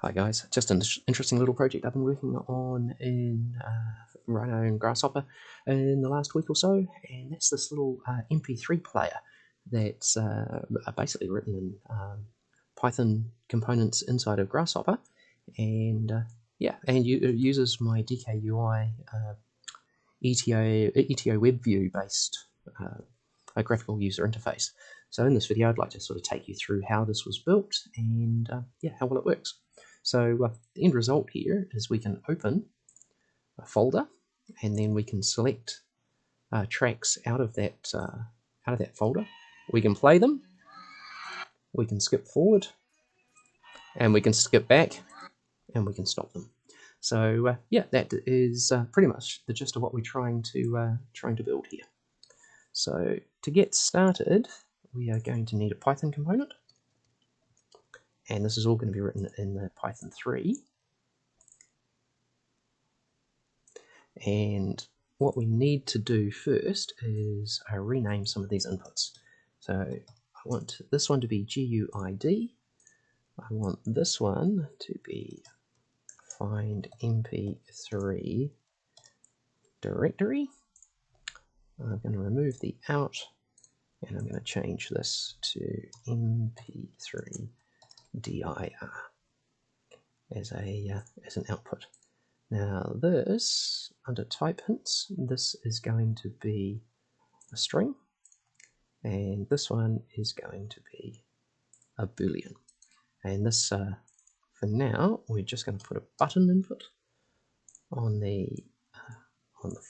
Hi guys, just an interesting little project I've been working on in Rhino and Grasshopper in the last week or so, and that's this little MP3 player that's basically written in Python components inside of Grasshopper, and it uses my DKUI ETO.Webview based a graphical user interface. So in this video I'd like to sort of take you through how this was built and how well it works. So the end result here is we can open a folder and then we can select tracks out of that folder. We can play them, we can skip forward, and we can skip back, and we can stop them. So that is pretty much the gist of what we're trying to build here. So to get started, we are going to need a Python component, and this is all going to be written in the Python 3. And what we need to do first is rename some of these inputs. So I want this one to be GUID. I want this one to be find MP3 directory. I'm going to remove the out, and I'm going to change this to MP3 dir as an output. Now this, under type hints, this is going to be a string, and this one is going to be a boolean. And this, for now, we're just going to put a button input on the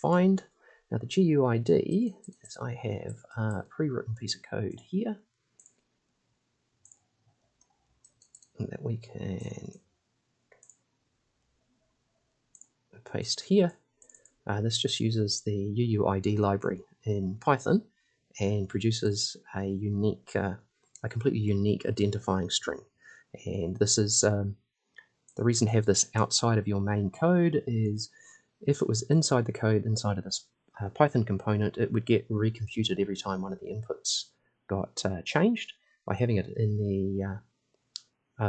find. Now the GUID is I have a pre-written piece of code here that we can paste here. This just uses the UUID library in Python and produces a unique, a completely unique identifying string. And this is the reason to have this outside of your main code is if it was inside the code, inside of this Python component, it would get recomputed every time one of the inputs got changed. By having it in the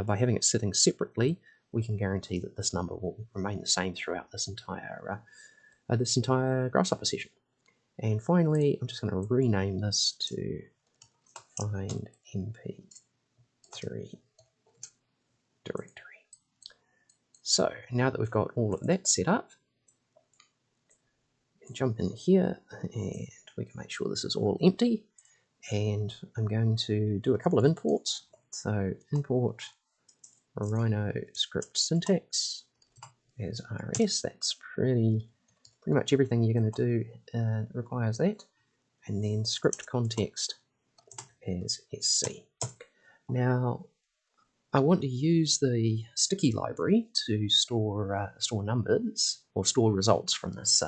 by having it sitting separately, we can guarantee that this number will remain the same throughout this entire Grasshopper session. And finally, I'm just going to rename this to find MP3 directory. So now that we've got all of that set up, we can jump in here and we can make sure this is all empty. And I'm going to do a couple of imports. So import Rhino script syntax as RS. That's pretty much everything you're going to do requires that. And then script context as SC. Now I want to use the sticky library to store numbers or store results from this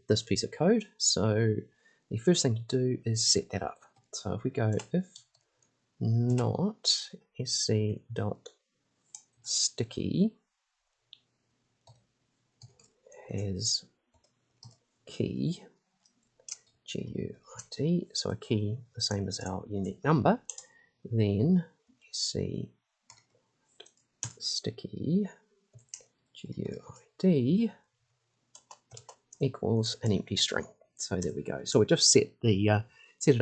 this piece of code. So the first thing to do is set that up. So if we go if not sc.sticky has key GUID, so a key the same as our unique number, then sc.sticky GUID equals an empty string. So there we go. So we just set it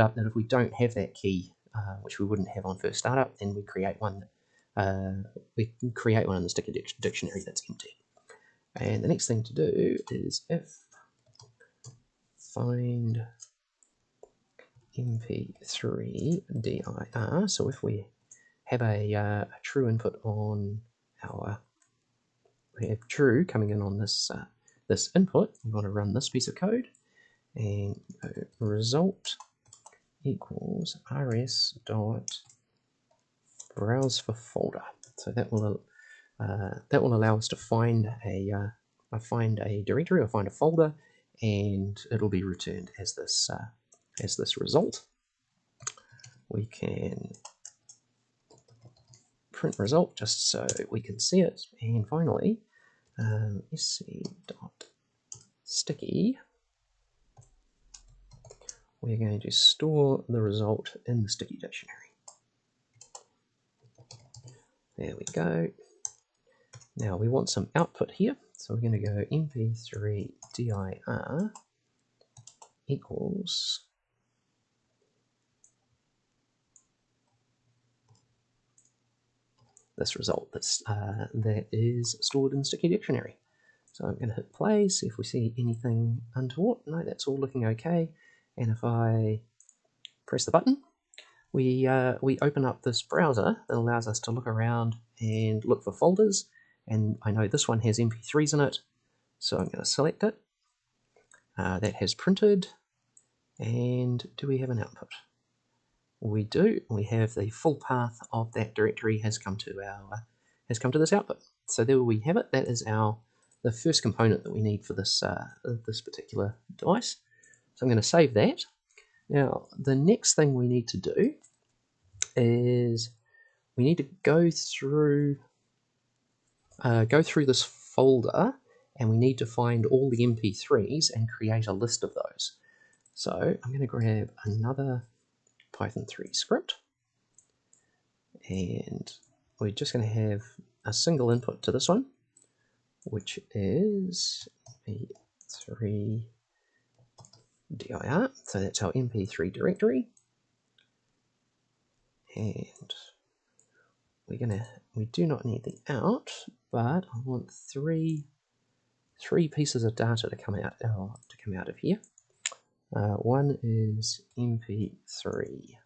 up that if we don't have that key, which we wouldn't have on first startup, then we create one. We create one in the sticky dictionary that's empty. And the next thing to do is if find MP3 dir. So if we have a true input on our, we have true coming in on this this input, we want to run this piece of code, and result equals rs dot browse for folder. So that will allow us to find a directory or find a folder, and it'll be returned as this result. We can print result just so we can see it, and finally sc.sticky, we're going to store the result in the sticky dictionary. There we go. Now we want some output here, so we're going to go mp3 dir equals this result that is stored in Sticky Dictionary. So I'm going to hit play, see if we see anything untoward. No, that's all looking okay. And if I press the button, we open up this browser that allows us to look around and look for folders. And I know this one has MP3s in it, so I'm going to select it. That has printed. And do we have an output? We do. We have the full path of that directory has come to this output. So there we have it. That is the first component that we need for this this particular device. So I'm going to save that. Now the next thing we need to do is we need to go through this folder, and we need to find all the MP3s and create a list of those. So I'm going to grab another Python 3 script, and we're just going to have a single input to this one, which is MP3 dir. So that's our MP3 directory, and we do not need the out, but I want three pieces of data to come out of here. One is MP3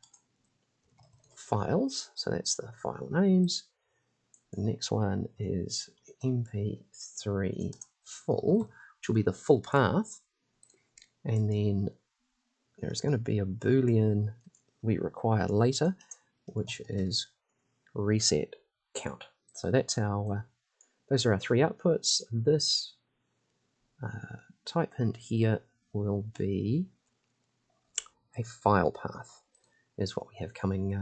files, so that's the file names. The next one is MP3 full, which will be the full path, and then there's going to be a boolean we require later, which is reset count. So that's those are our three outputs. This type hint here will be a file path, is what we have coming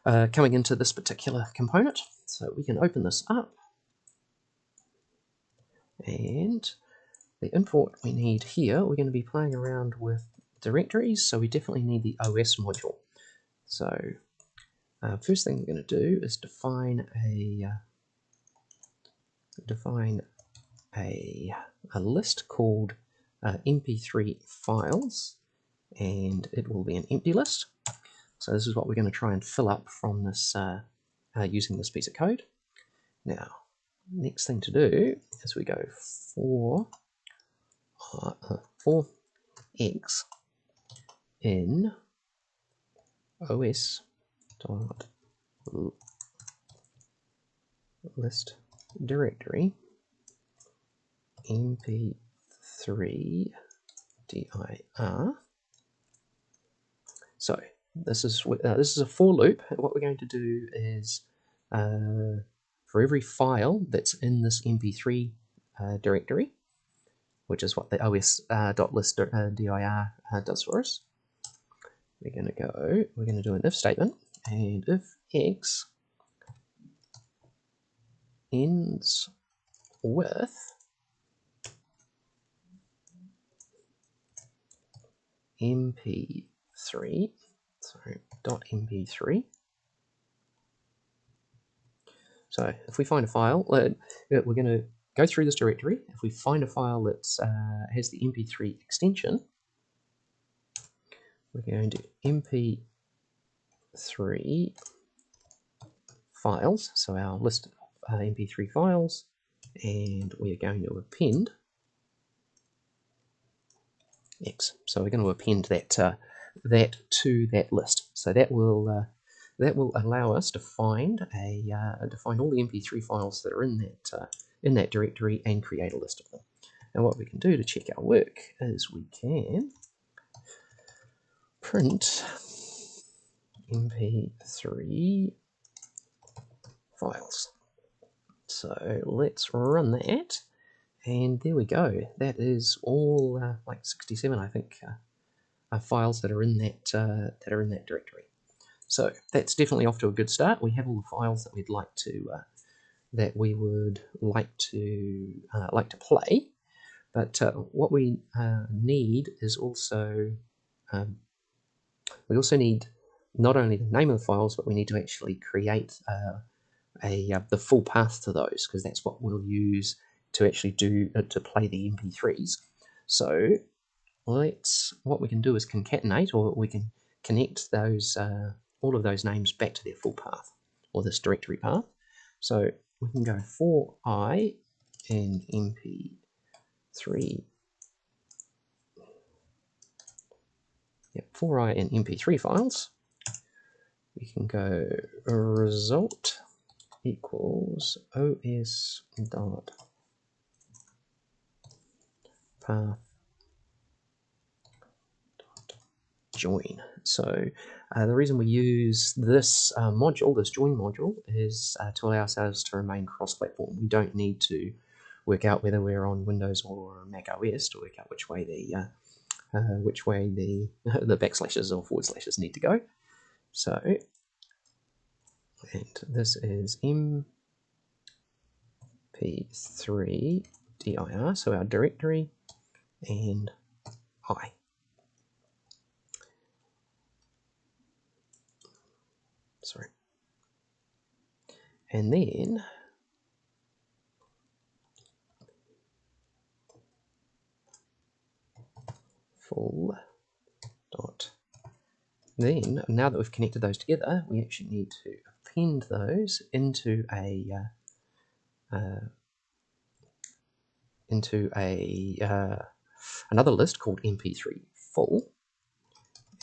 into this particular component. So we can open this up, and the import we need here, we're going to be playing around with directories, so we definitely need the OS module. So first thing we're going to do is define a list called MP3 files, and it will be an empty list. So this is what we're going to try and fill up from this using this piece of code. Now, next thing to do is we go for x in os.list directory mp3 dir. So this is a for loop. What we're going to do is for every file that's in this mp3 directory, which is what the os.list dir does for us, we're going to do an if statement, and if x ends with mp3, .mp3. So if we find a file, we're going to go through this directory. If we find a file that has the mp3 extension, we're going to mp3 files, so our list of mp3 files, and we are going to append x. So we're going to append that to that list. So that will allow us to find all the mp3 files that are in that directory and create a list of them. Now what we can do to check our work is we can print mp3 files. So let's run that, and there we go. That is all like 67, I think, files that are in that directory. So that's definitely off to a good start. We have all the files that we would like to play, but what we need is also we also need not only the name of the files, but we need to actually create the full path to those, because that's what we'll use to actually do to play the MP3s. So what we can do is concatenate, or we can connect those all of those names back to their full path, or this directory path. So we can go for I in MP3. Yep, for I in MP3 files. We can go result equals os dot path dot join. So the reason we use this module, this join module, is to allow ourselves to remain cross-platform. We don't need to work out whether we're on Windows or Mac OS to work out which way the the backslashes or forward slashes need to go. So, and this is MP3 dir, so our directory, and I. Sorry. And then full dot. Then, now that we've connected those together, we actually need to append those into another list called MP3 full.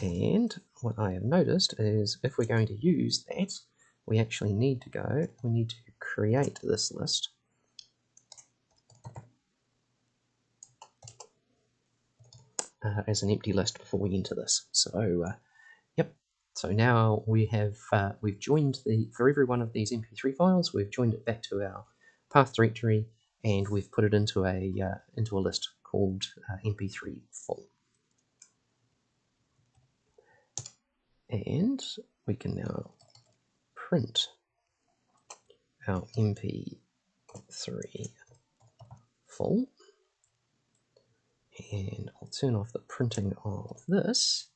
And what I have noticed is if we're going to use that, we actually need to create this list. As an empty list before we enter this. So, yep. So now we have we've joined for every one of these MP3 files, we've joined it back to our path directory, and we've put it into a list called MP3 full. And we can now print our MP3 full. And I'll turn off the printing of this.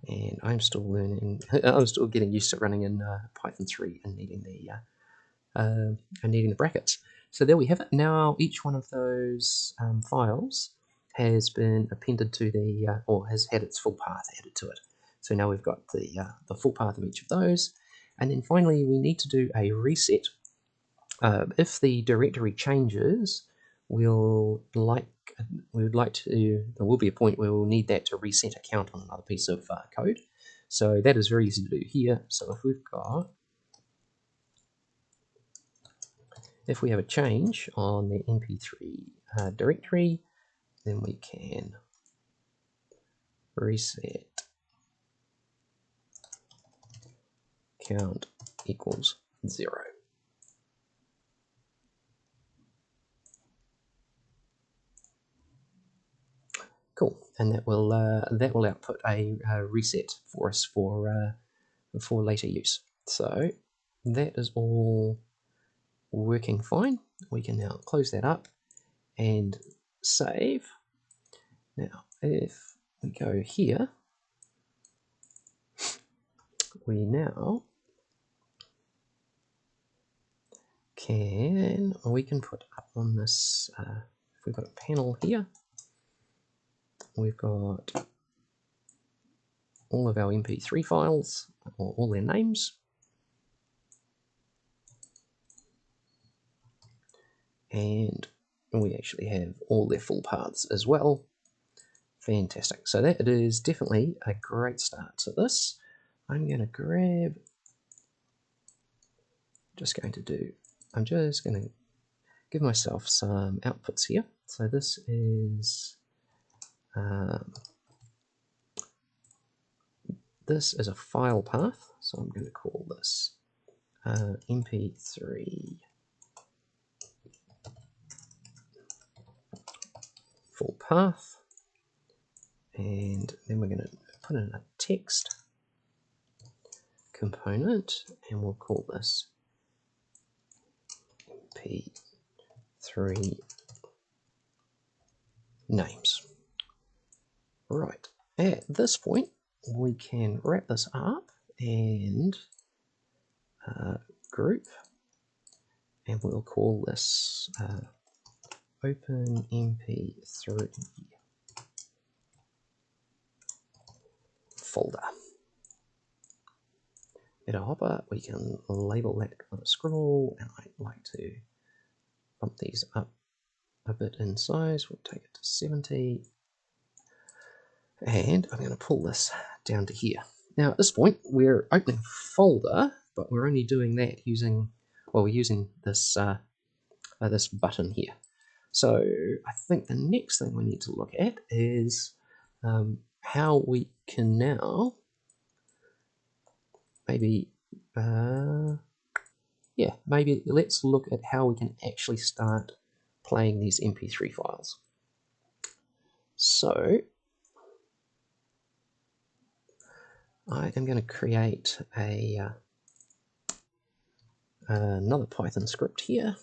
And I'm still learning. I'm still getting used to running in Python 3 and needing the brackets. So there we have it. Now each one of those files has been appended to or has had its full path added to it. So now we've got the full path of each of those, and then finally we need to do a reset. If the directory changes, there will be a point where we'll need that to reset a count on another piece of code. So that is very easy to do here. So if we have a change on the MP3 directory, then we can reset count equals 0. Cool, and that will output a reset for us for later use. So that is all working fine. We can now close that up and save. Now, if we go here, we can put up on this. If we've got a panel here, we've got all of our MP3 files, or all their names. And we actually have all their full paths as well. Fantastic. So that is definitely a great start to this. I'm just going to give myself some outputs here. So this is a file path. So I'm going to call this MP3 full path, and then we're going to put in a text component, and we'll call this MP3 names. Right, at this point we can wrap this up and group, and we'll call this Open MP3 folder. At a hopper, we can label that with a scroll, and I'd like to bump these up a bit in size. We'll take it to 70, and I'm going to pull this down to here. Now at this point, we're opening a folder, but we're only doing that using, well, we're using this this button here. So I think the next thing we need to look at is how we can now maybe maybe let's look at how we can actually start playing these MP3 files. So I am going to create another Python script here,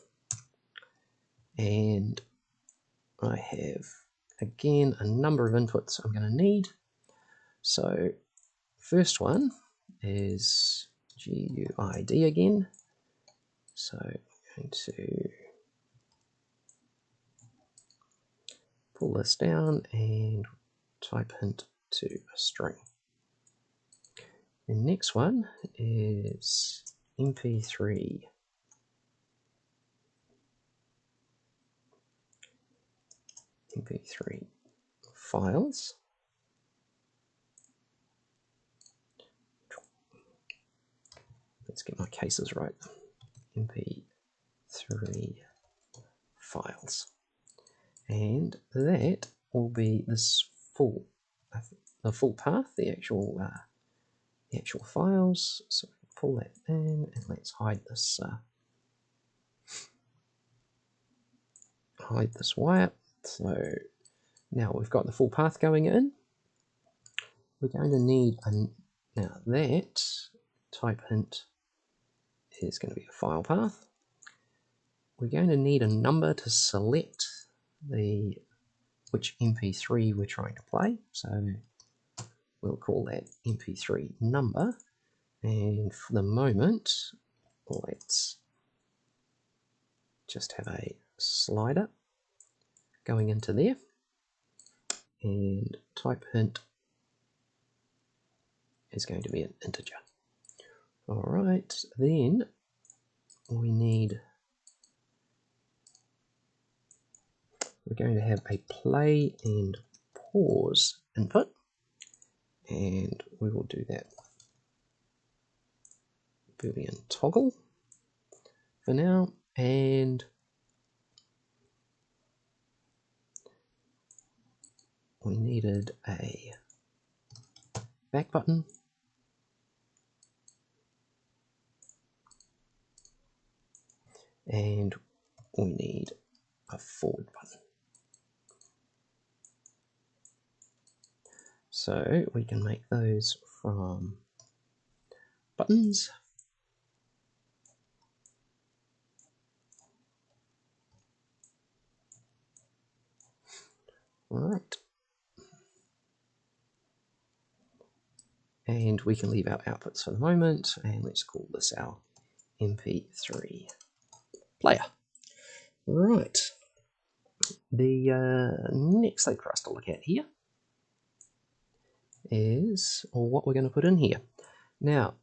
and I have again a number of inputs I'm going to need. So first one is GUID again. So I'm going to pull this down and type hint to a string. The next one is MP3 files. Let's get my cases right. MP3 files, and that will be this the full path, the actual files. So pull that in, and let's hide this wire. So now we've got the full path going in. We're going to need now that type hint is going to be a file path. We're going to need a number to select which MP3 we're trying to play. So we'll call that MP3 number, and for the moment let's just have a slider going into there, and type hint is going to be an integer. Alright, then we're going to have a play and pause input, and we will do that Boolean toggle for now, and we needed a back button, and we need a forward button. So we can make those from buttons. Right. And we can leave our outputs for the moment, and let's call this our MP3 player. Right. The next thing for us to look at here is what we're going to put in here. Now,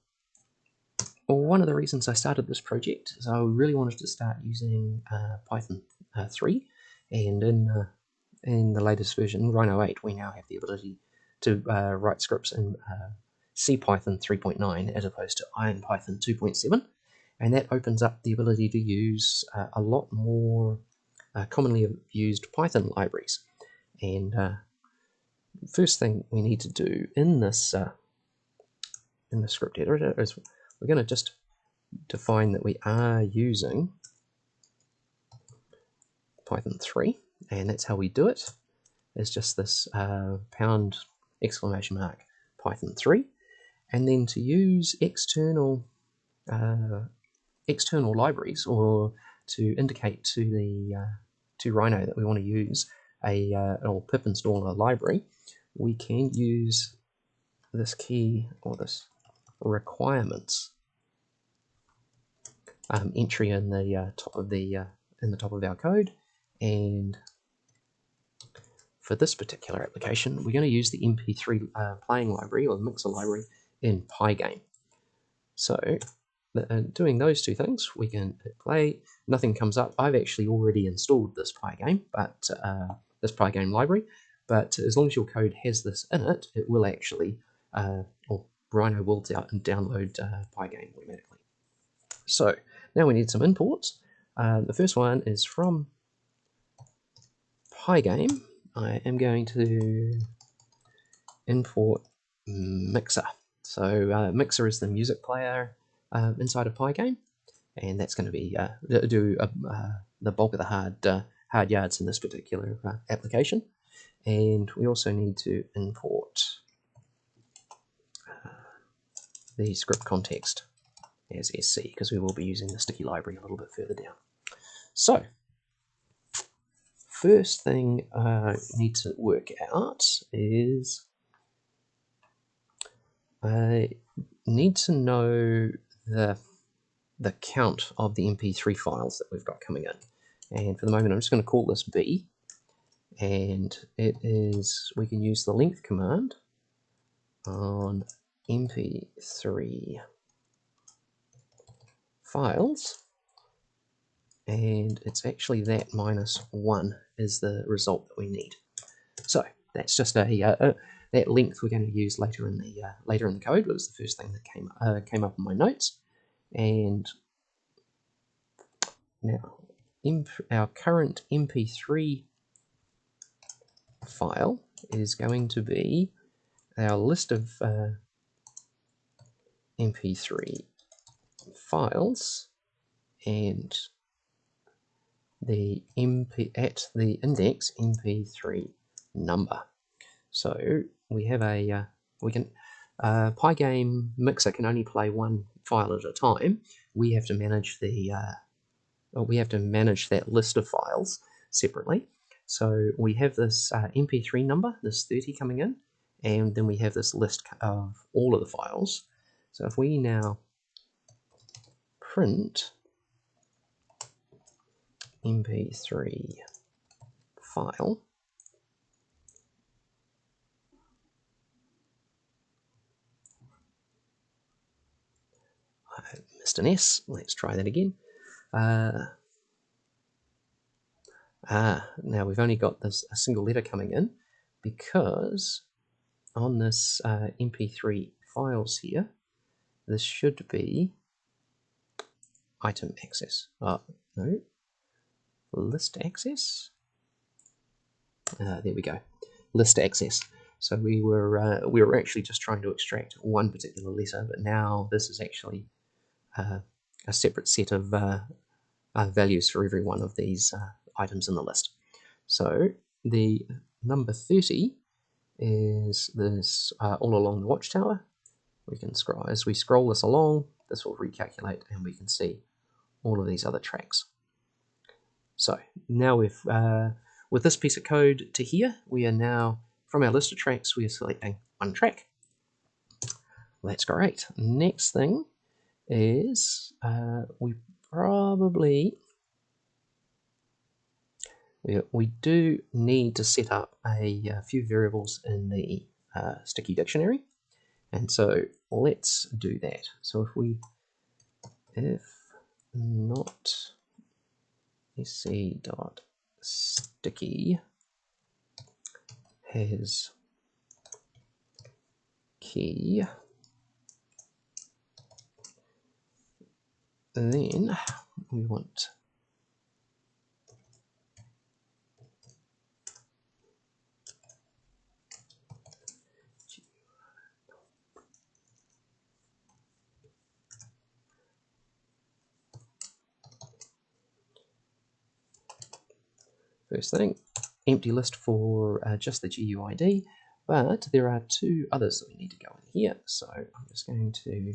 one of the reasons I started this project is I really wanted to start using Python 3, and in the latest version, Rhino 8, we now have the ability to write scripts in CPython 3.9 as opposed to IronPython 2.7, and that opens up the ability to use a lot more commonly used Python libraries. And first thing we need to do in this in the script editor is we're going to just define that we are using Python 3, and that's how we do it. It's just this pound exclamation mark Python 3, and then to use external libraries, or to indicate to the to Rhino that we want to use a or pip installer library, we can use this key or this requirements entry in the top of our code, and for this particular application, we're going to use the MP3 playing library or the mixer library in Pygame. So doing those two things, we can hit play. Nothing comes up. I've actually already installed this Pygame, but this Pygame library. But as long as your code has this in it, it will actually, or Rhino will download Pygame automatically. So now we need some imports. The first one is from Pygame. I am going to import Mixer. So Mixer is the music player inside of Pygame, and that's going to be do the bulk of the hard yards in this particular application. And we also need to import the script context as SC, because we will be using the sticky library a little bit further down. So first thing I need to work out is I need to know the count of the MP3 files that we've got coming in. And for the moment, I'm just going to call this B. And it is, we can use the length command on MP3 files. And it's actually that -1 is the result that we need. So that's just that length we're going to use later in the code. Was the first thing that came up in my notes. And now our current MP3 file is going to be our list of MP3 files and the at the index MP3 number. So we have a Pygame Mixer can only play one file at a time. We have to manage that list of files separately. So we have this MP3 number, this 30 coming in, and then we have this list of all of the files. So if we now print MP3 file, I missed an S, let's try that again. Now we've only got a single letter coming in, because on this MP3 files here, this should be item access. No, list access. There we go, list access. So we were actually just trying to extract one particular letter, but now this is actually a separate set of values for every one of these items in the list. So the number 30 is this all along the watchtower. We can scroll, as we scroll this along, this will recalculate and we can see all of these other tracks. So now we've with this piece of code to here, we are now, from our list of tracks, we are selecting one track. Well, that's great. Next thing is we do need to set up a few variables in the sticky dictionary, and so let's do that. So if not sc.sticky has key, then we want first thing, empty list for just the GUID, but there are two others that we need to go in here. So I'm just going to,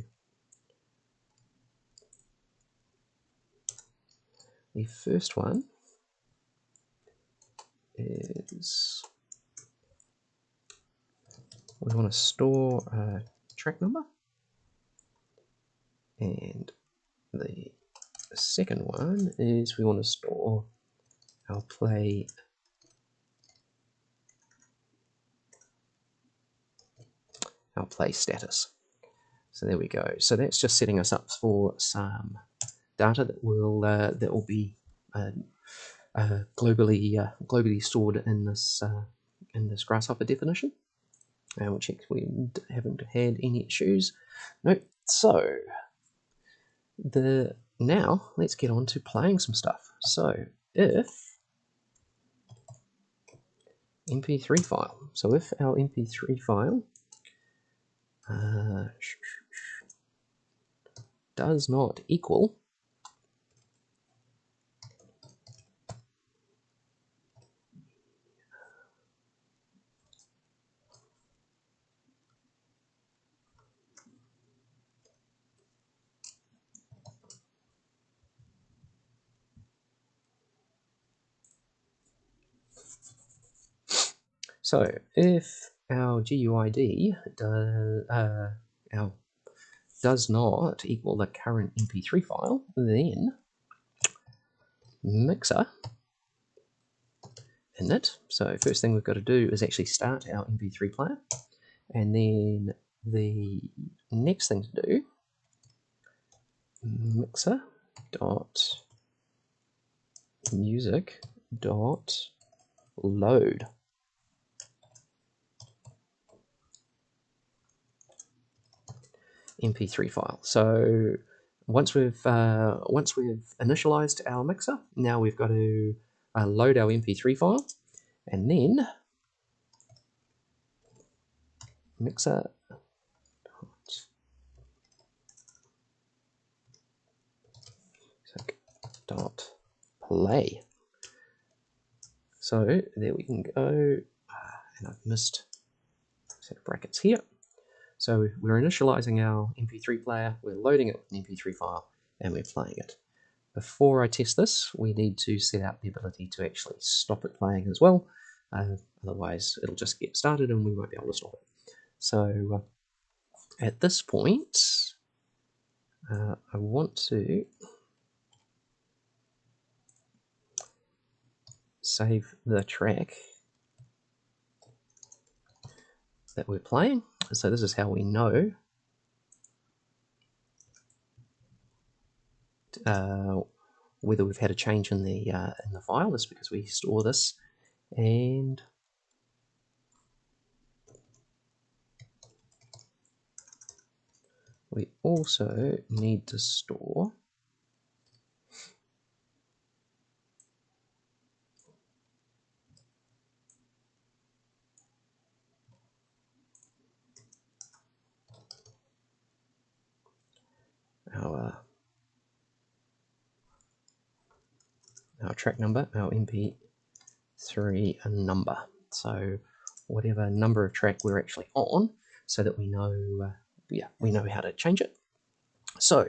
the first one is we want to store a track number, and the second one is we want to store our play status. So there we go. So that's just setting us up for some data that will be globally stored in this Grasshopper definition. And we'll check we haven't had any issues. Nope. So now let's get on to playing some stuff. So if MP3 file. So if our MP3 file does not equal so if our GUID does not equal the current MP3 file, then mixer init. So first thing we've got to do is actually start our MP3 player, and then the next thing to do, mixer dot music dot load. MP3 file. So once we've initialized our mixer, now we've got to load our MP3 file, and then mixer dot play. So there we can go, and I've missed a set of brackets here. So we're initializing our MP3 player, we're loading it with an MP3 file, and we're playing it. Before I test this, we need to set up the ability to actually stop it playing as well. Otherwise, it'll just get started and we won't be able to stop it. So at this point, I want to save the track that we're playing. So this is how we know whether we've had a change in the file. That's because we store this, and we also need to store our track number, our MP3 number. So whatever number of track we're actually on, so that we know, we know how to change it. So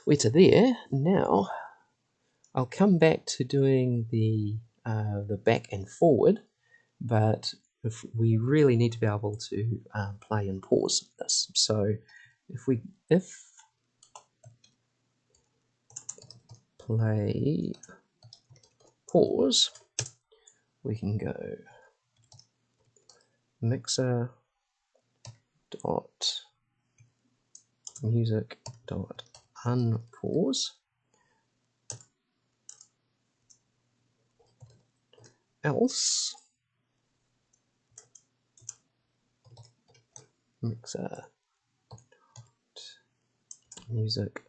we're to there. Now I'll come back to doing the back and forward, but if we really need to be able to play and pause this. So if play pause, we can go mixer dot music dot unpause, else mixer music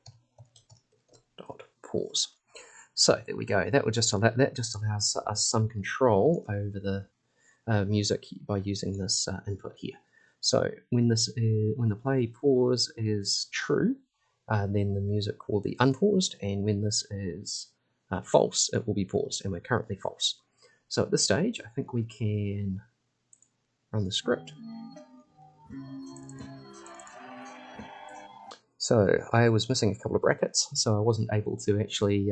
dot pause. So there we go. That just allows us some control over the music by using this input here. So when the play pause is true, then the music will be unpaused, and when this is false, it will be paused, and we're currently false. So at this stage, I think we can run the script. So I was missing a couple of brackets, so I wasn't able to actually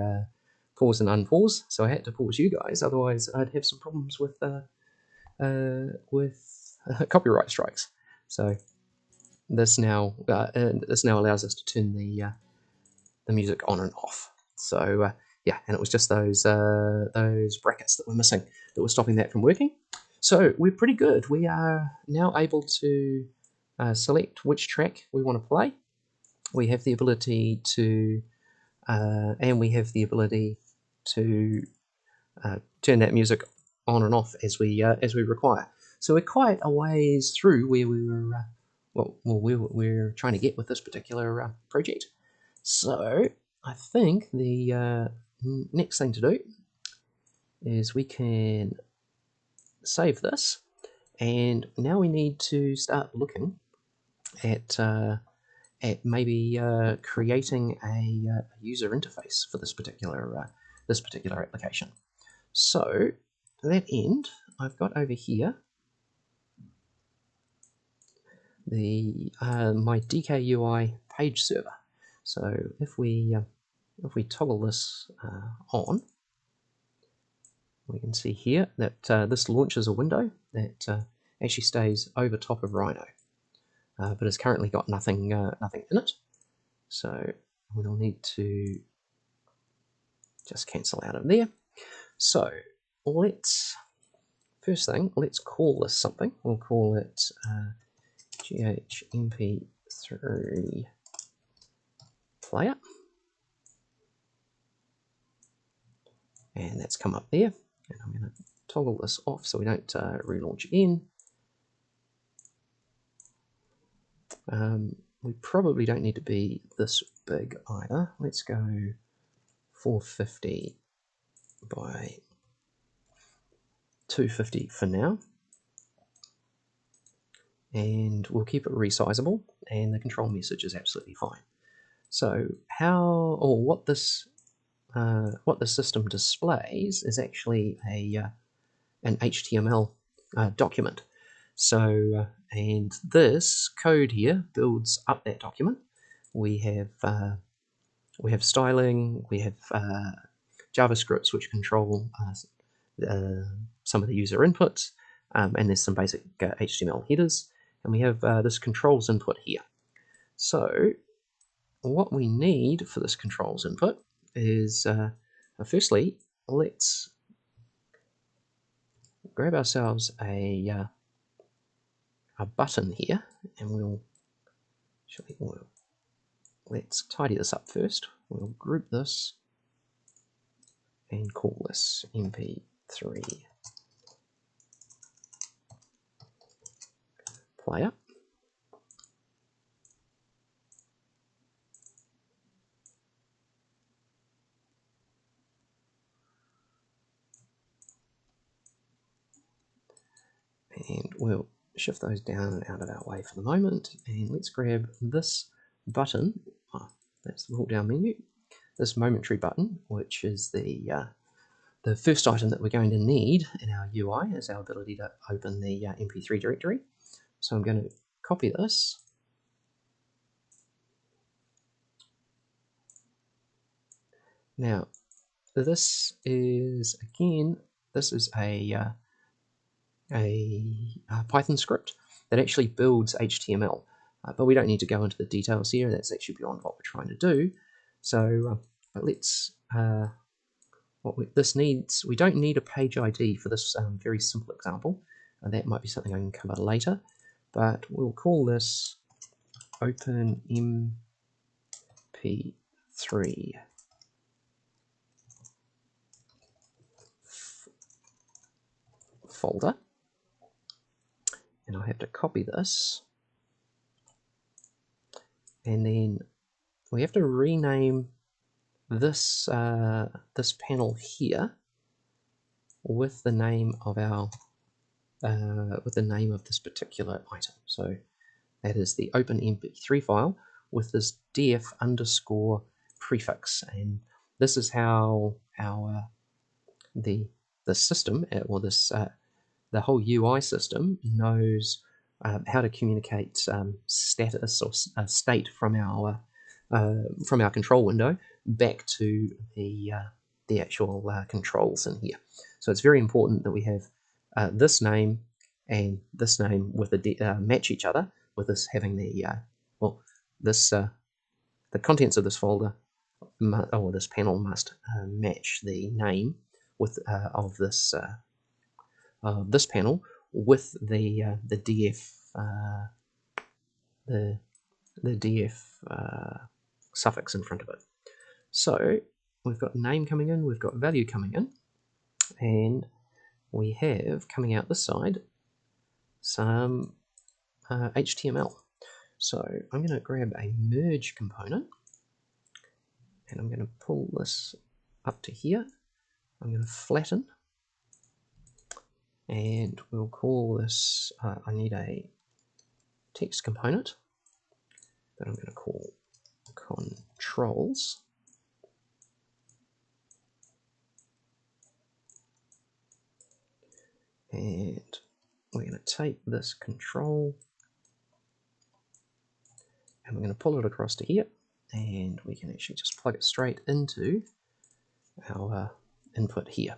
pause and unpause. So I had to pause you guys, otherwise I'd have some problems with copyright strikes. So this now allows us to turn the music on and off. So yeah, and it was just those brackets that were missing that were stopping that from working. So we're pretty good. We are now able to select which track we want to play. We have the ability to turn that music on and off as we require. So we're quite a ways through where we were we're trying to get with this particular project. So I think the next thing to do is we can save this, and now we need to start looking at maybe creating a user interface for this particular application. So to that end, I've got over here the my DKUI page server. So if we toggle this on, we can see here that this launches a window that actually stays over top of Rhino, but has currently got nothing in it. So we'll need to just cancel out of there. So let's call this something. We'll call it MP3 player, and that's come up there. And I'm going to toggle this off so we don't relaunch again. We probably don't need to be this big either. Let's go 450 by 250 for now, and we'll keep it resizable, and the control message is absolutely fine. So what the system displays is actually an HTML document. So and this code here builds up that document. We have styling, we have JavaScripts which control some of the user inputs, and there's some basic HTML headers, and we have this controls input here. So what we need for this controls input is firstly, let's grab ourselves a button here, and let's tidy this up first. We'll group this and call this MP3 player. And we'll shift those down and out of our way for the moment, and let's grab this button. That's the hold down menu. This momentary button, which is the first item that we're going to need in our UI, is our ability to open the MP3 directory. So I'm going to copy this. Now, this is a Python script that actually builds HTML, but we don't need to go into the details here. That's actually beyond what we're trying to do. So let's this needs, we don't need a page ID for this very simple example. That might be something I can cover later, but we'll call this open MP3 folder, and I have to copy this, and then we have to rename this this panel here with the name of our this particular item. So that is the open MP3 file with this def underscore prefix, and this is how our the system, or this the whole UI system knows how to communicate status or state from our control window back to the actual controls in here. So it's very important that we have this name and this name with a match each other, with this having the the contents of this folder or this panel must match the name with of this panel with the df the df suffix in front of it. So we've got name coming in, we've got value coming in, and we have coming out this side some HTML. So I'm going to grab a merge component and I'm going to pull this up to here. I'm going to flatten and we'll call this, I need a text component that I'm going to call controls. And we're going to take this control and we're going to pull it across to here, and we can actually just plug it straight into our input here.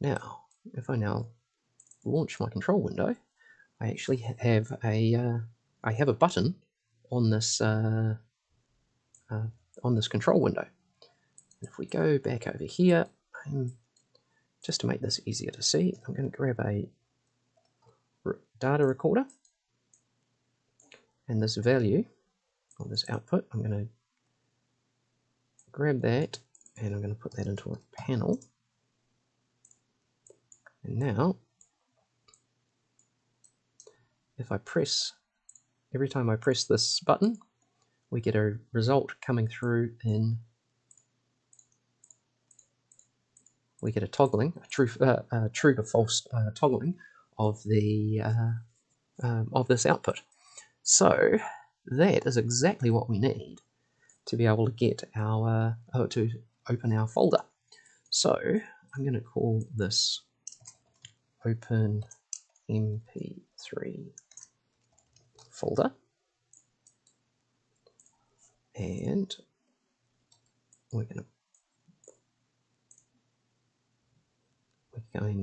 Now, if I now launch my control window, I actually have a button on this control window. And if we go back over here, just to make this easier to see, I'm going to grab a data recorder, and this value or this output, I'm going to grab that and I'm going to put that into a panel. And now, if I press, every time I press this button, we get a result coming through in, we get a toggling, a true to false toggling of the of this output. So that is exactly what we need to be able to get our to open our folder. So I'm going to call this open MP3 folder, and we're going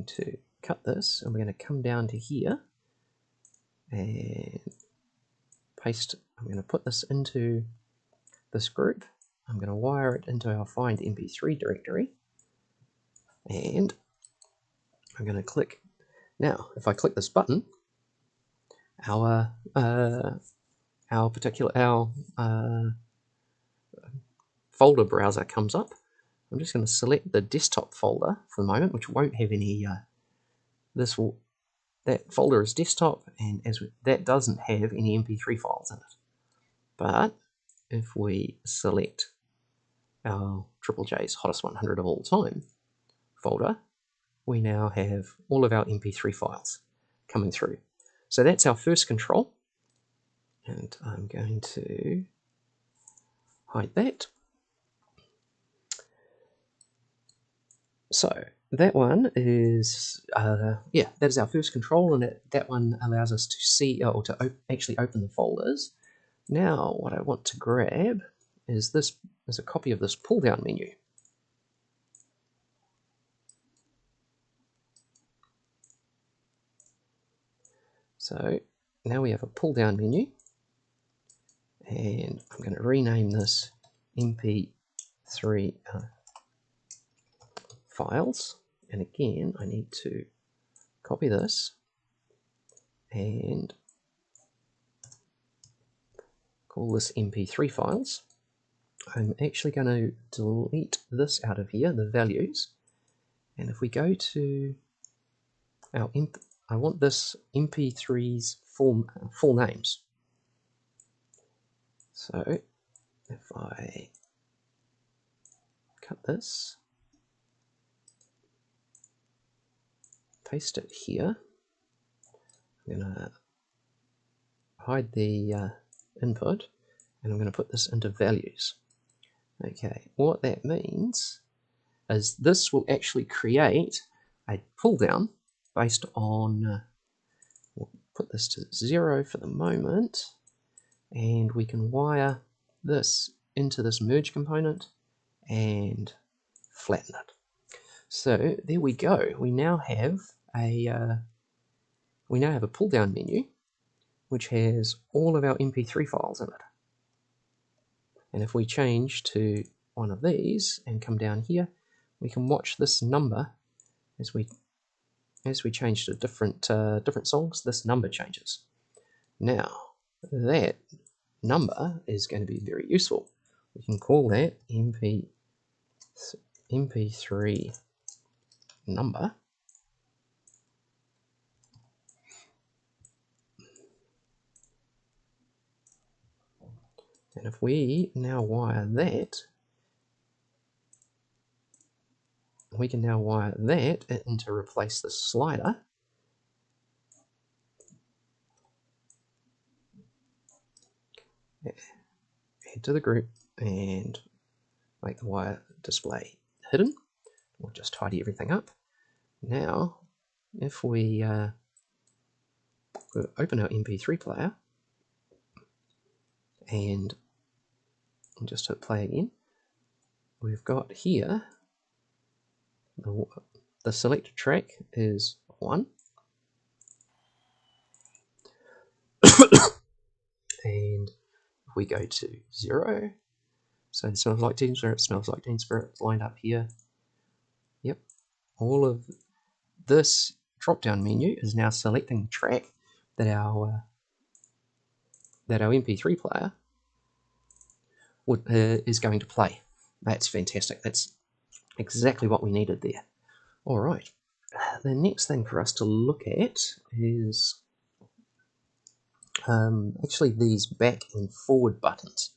to cut this, and we're going to come down to here and paste. I'm going to put this into this group. I'm going to wire it into our find MP3 directory, and I'm going to click. Now, if I click this button, our folder browser comes up. I'm just going to select the desktop folder for the moment, which won't have any. That folder is desktop, and that doesn't have any MP3 files in it. But if we select our Triple J's hottest 100 of all time folder, we now have all of our MP3 files coming through. So that's our first control, and I'm going to hide that. So that one is, that is our first control, and that one allows us to see, or to actually open the folders. Now, what I want to grab is a copy of this pull-down menu. So now we have a pull-down menu, and I'm going to rename this MP3 files. And again, I need to copy this and call this MP3 files. I'm actually going to delete this out of here, the values. And if we go to our I want this MP3's full names. So if I cut this, paste it here, I'm going to hide the input, and I'm going to put this into values. Okay, what that means is this will actually create a pull down based on, we'll put this to 0 for the moment, and we can wire this into this merge component and flatten it. So there we go. We now have a pull down menu which has all of our MP3 files in it. And if we change to one of these and come down here, we can watch this number as we change to different songs. This number changes. Now that number is going to be very useful. We can call that MP3 number. And if we now wire that, we can now wire that in to replace the slider. Head to the group and make the wire display hidden. We'll just tidy everything up. Now, if we open our MP3 player and just hit play again, we've got here the selected track is 1. And if we go to 0, so it smells like Teen Spirit, smells like Teen Spirit lined up here. Yep, all of this drop-down menu is now selecting the track that our MP3 player is going to play. That's fantastic. That's exactly what we needed there. All right. The next thing for us to look at is actually these back and forward buttons.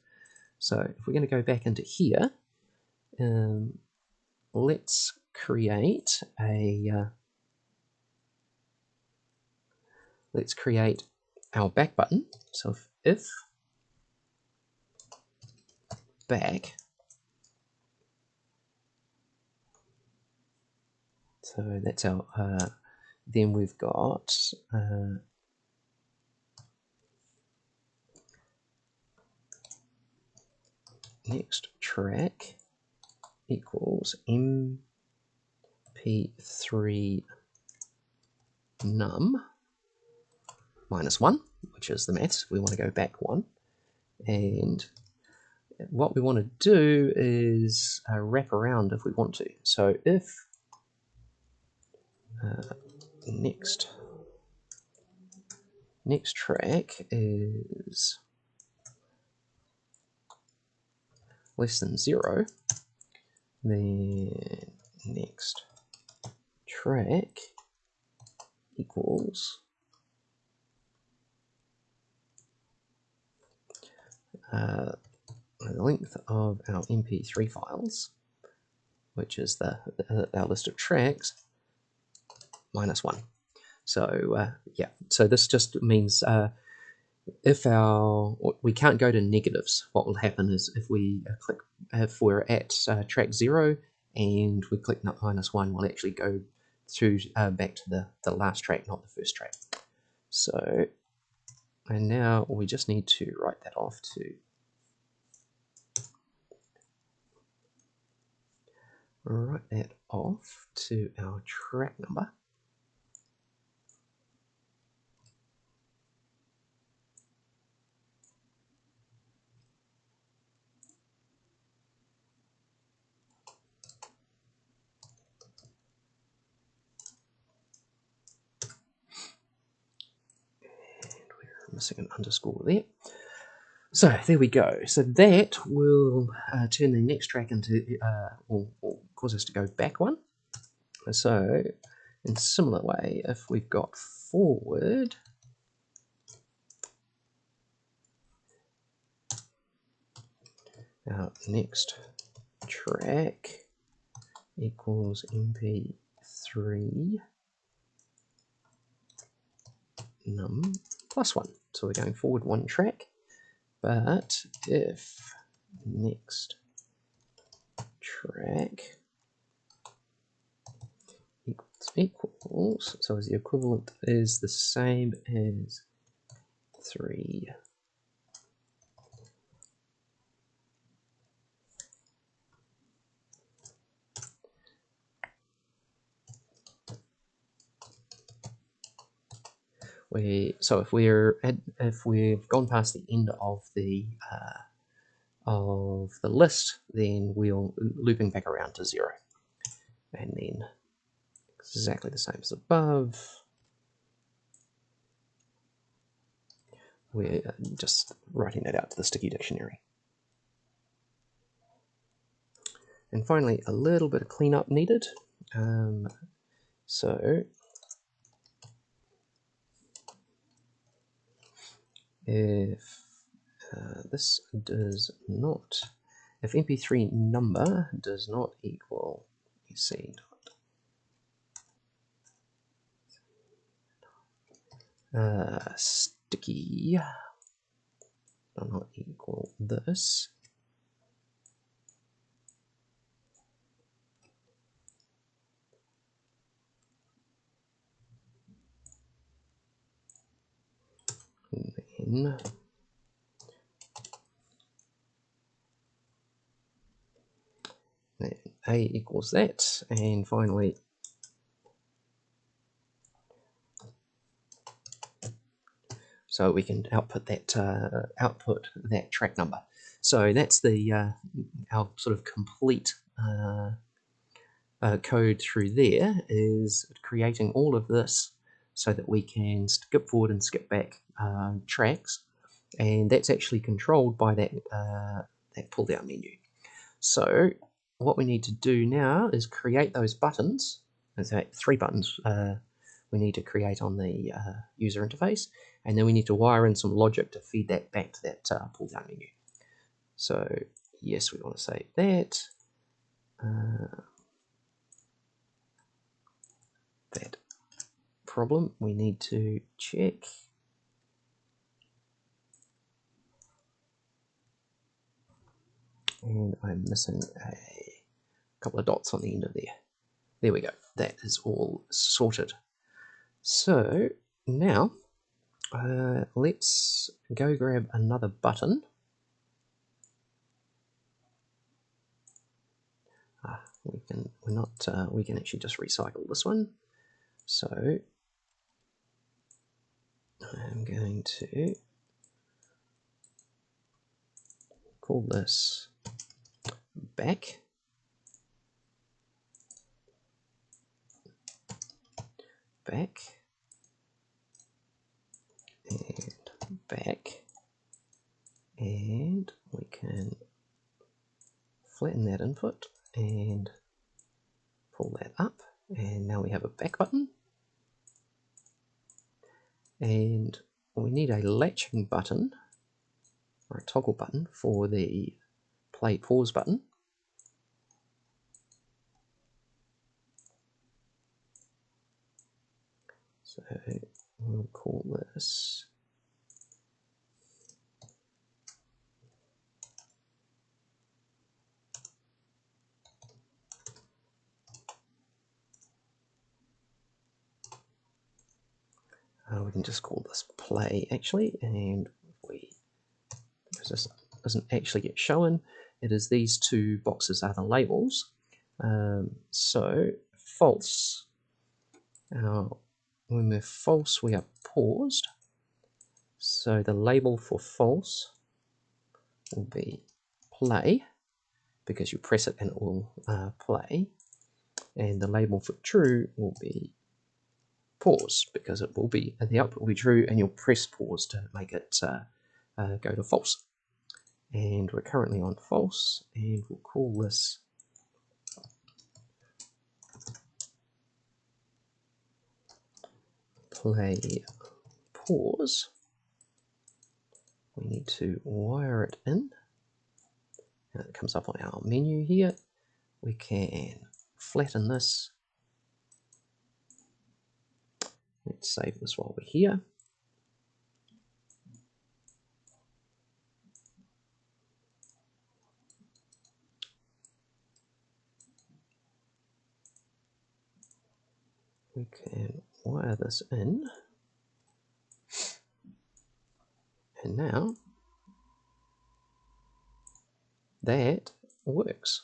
So if we're going to go back into here, let's create our back button. So if back, so that's our then we've got next track equals MP3 num -1, which is the maths. We want to go back 1, and what we want to do is wrap around if we want to. So if next track is less than 0, then next track equals the length of our MP3 files, which is our list of tracks, -1. So yeah, so this just means if we can't go to negatives, what will happen is if we if we're at track 0 and we click -1, we'll actually go through back to the last track, not the first track. So, and now we just need to write that off to our track number. Missing an underscore there. So there we go. So that will turn the next track into, will cause us to go back 1. So in a similar way, if we've got forward, our next track equals MP3 num +1. So we're going forward 1 track. But if next track equals, so the equivalent is the same as 3, if we've gone past the end of the list, then we'll looping back around to 0, and then exactly the same as above. We're just writing that out to the sticky dictionary. And finally, a little bit of cleanup needed. So if this does not, if MP3 number does not equal EC sticky does not equal this, then A equals that, and finally so we can output that track number. So that's the our sort of complete code through there, is creating all of this so that we can skip forward and skip back tracks, and that's actually controlled by that that pull down menu. So what we need to do now is create those buttons. In fact, 3 buttons we need to create on the user interface, and then we need to wire in some logic to feed that back to that pull down menu. So yes, we want to save that. That problem we need to check. And I'm missing a couple of dots on the end of there. There we go. That is all sorted. So now let's go grab another button. We can actually just recycle this one. So I'm going to call this back. Back and back, and we can flatten that input and pull that up, and now we have a back button, and we need a latching button or a toggle button for the play pause button. So we'll call this we can just call this play actually, and because this doesn't actually get shown, it is these 2 boxes are the labels. So false. Now when we're false, we are paused. So the label for false will be play, because you press it and it will play. And the label for true will be pause, because it will be, the output will be true, and you'll press pause to make it go to false. And we're currently on false, and we'll call this play pause. We need to wire it in. Now it comes up on our menu here. We can flatten this. Let's save this while we're here. We can wire this in. And now that works.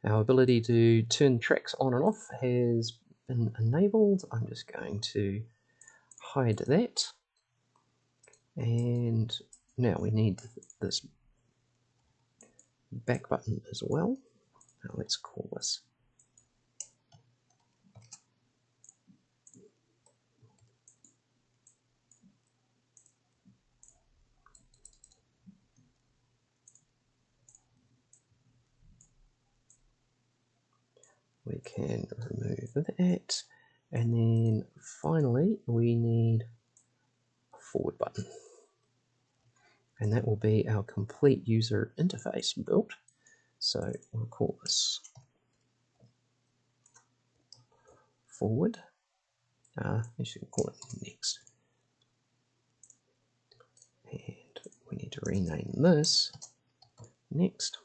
Our ability to turn tracks on and off has been enabled. I'm just going to hide that, and now we need this back button as well. Now let's call this we can remove that, and then finally we need a forward button, and that will be our complete user interface built. So we'll call this forward. I should call it next, and we need to rename this next.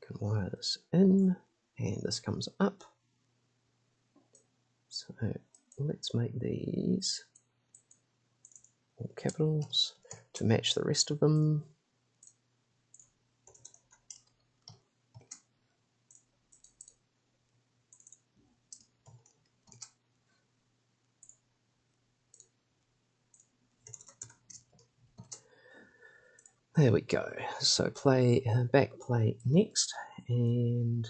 Can wire this in, and this comes up. So let's make these all capitals to match the rest of them. There we go. So play back, play next, and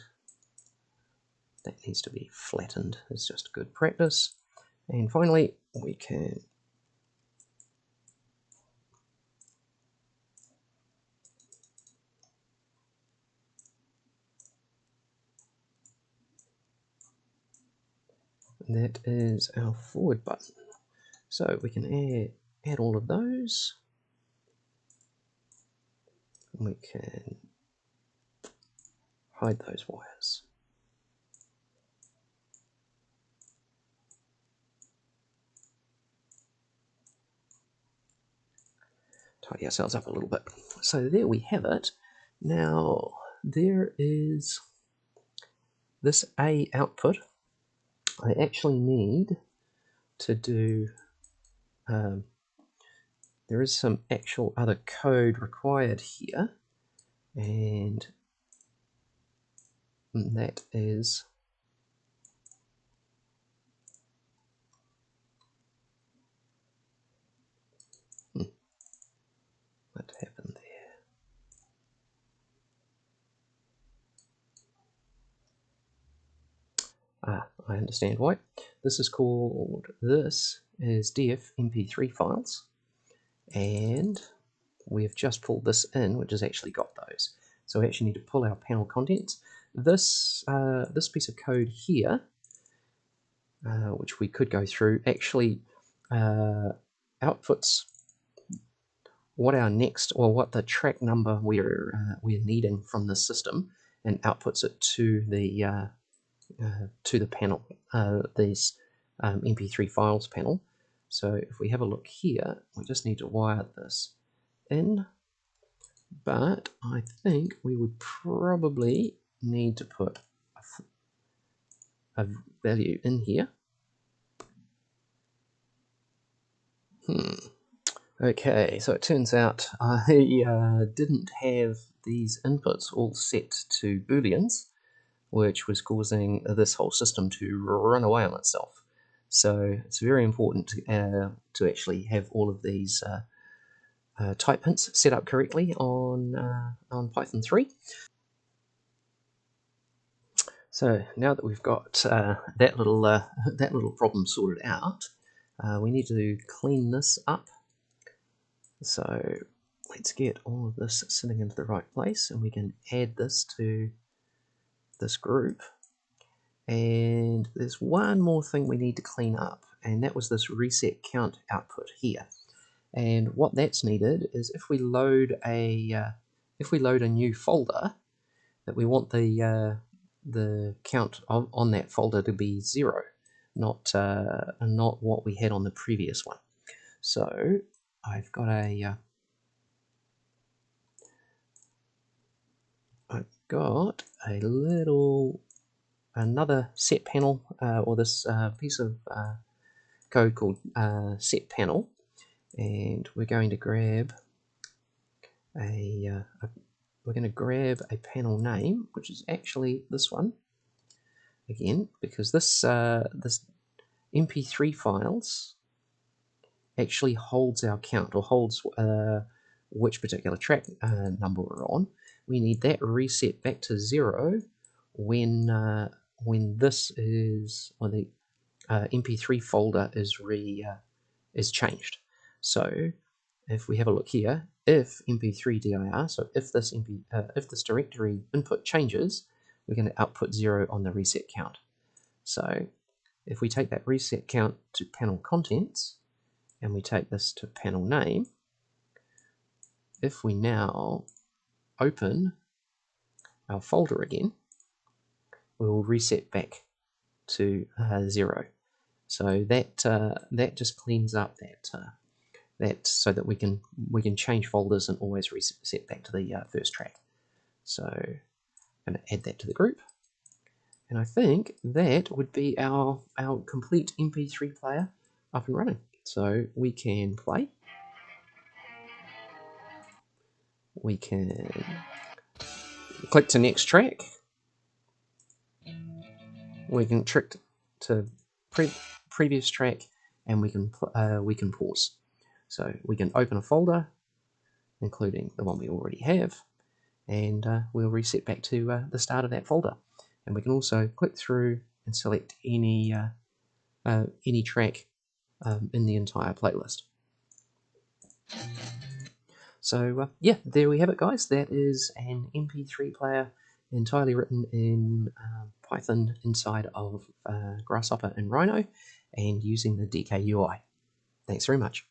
that needs to be flattened. It's just good practice. And finally, we can that is our forward button. So we can add all of those. We can hide those wires. Tidy ourselves up a little bit. So there we have it. Now there is this A output. I actually need to do, there is some actual other code required here, and that is what happened there. I understand why. This is DF MP3 files, and we've just pulled this in, which has actually got those. So we actually need to pull our panel contents. This piece of code here, which we could go through, actually outputs what our next, or what the track number we're needing from the system, and outputs it to the panel, these MP3 files panel. So if we have a look here, we just need to wire this in, but I think we would probably need to put a value in here. Okay, so it turns out I didn't have these inputs all set to booleans, which was causing this whole system to run away on itself. So it's very important to actually have all of these type hints set up correctly on Python 3. So now that we've got that little problem sorted out, we need to clean this up. So let's get all of this sitting into the right place, and we can add this to this group. And there's one more thing we need to clean up, and that was this reset count output here. And what that's needed is if we load a new folder, that we want the count on that folder to be 0, not what we had on the previous one. So I've got another set panel, or this piece of code called set panel, and we're going to grab a panel name, which is actually this one again, because this MP3 files actually holds our count, or holds which particular track number we're on. We need that reset back to 0 when this is, when the MP3 folder is changed. So if we have a look here, if MP3 dir, so if this directory input changes, we're going to output 0 on the reset count. So if we take that reset count to panel contents, and we take this to panel name, if we now open our folder again, we will reset back to 0. So that just cleans up that so that we can change folders and always reset back to the first track. So I'm going to add that to the group, and I think that would be our complete MP3 player up and running. So we can play, we can click to next track, we can trick to previous track, and we can pause. So we can open a folder, including the one we already have, and we'll reset back to the start of that folder. And we can also click through and select any track in the entire playlist. So yeah, there we have it, guys. That is an MP3 player entirely written in Python inside of Grasshopper and Rhino, and using the DKUI. Thanks very much.